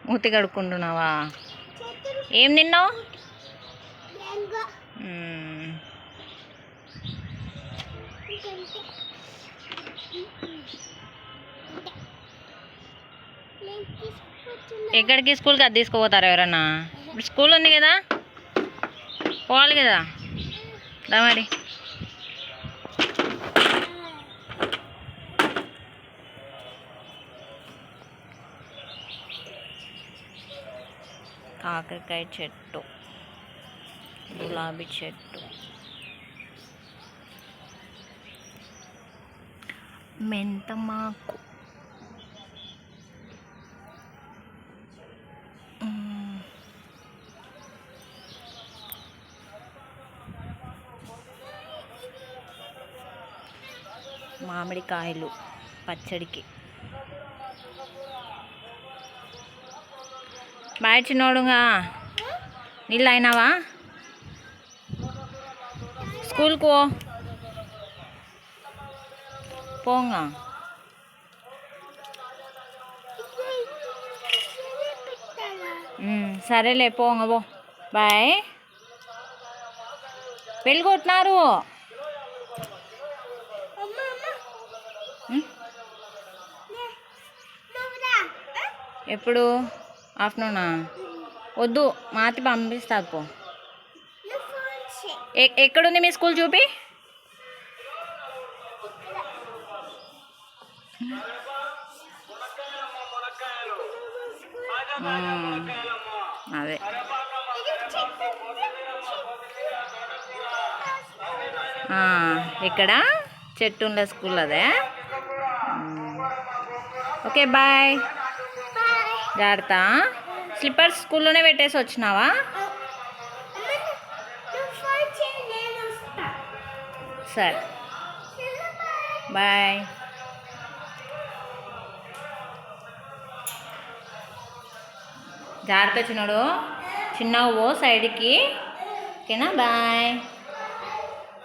మూతి కడుక్కుంటున్నావా? ఏం తిన్నావు? ఎక్కడికి? స్కూల్కి అది తీసుకుపోతారా ఎవరన్నా? ఇప్పుడు స్కూల్ ఉంది కదా, పోవాలి కదా. రా మరి. కాకరకాయ చెట్టు, గులాబీ చెట్టు, మెంతమాకు, మామిడికాయలు పచ్చడికి. బాయ్ చిన్నోడుగా. నీళ్ళు అయినావా? స్కూల్కు పోంగా. సరేలే పోంగ పో. బాయ్. వెళ్ళగొట్టినారు. ఎప్పుడు? ఆఫ్టర్నూనా? వద్దు, మాతి పంపిస్తుంది పో. ఎక్కడుంది మీ స్కూల్? చూపి. అదే ఇక్కడ చెట్టు ఉన్న స్కూల్ అదే. Okay bye. జాగ్రత్త. స్లిప్పర్స్ స్కూల్లోనే పెట్టేసి వచ్చినావా? సరే బాయ్. జాగ్రత్త చిన్నోడు. చిన్నగా పో సైడ్కి. ఓకేనా? బాయ్.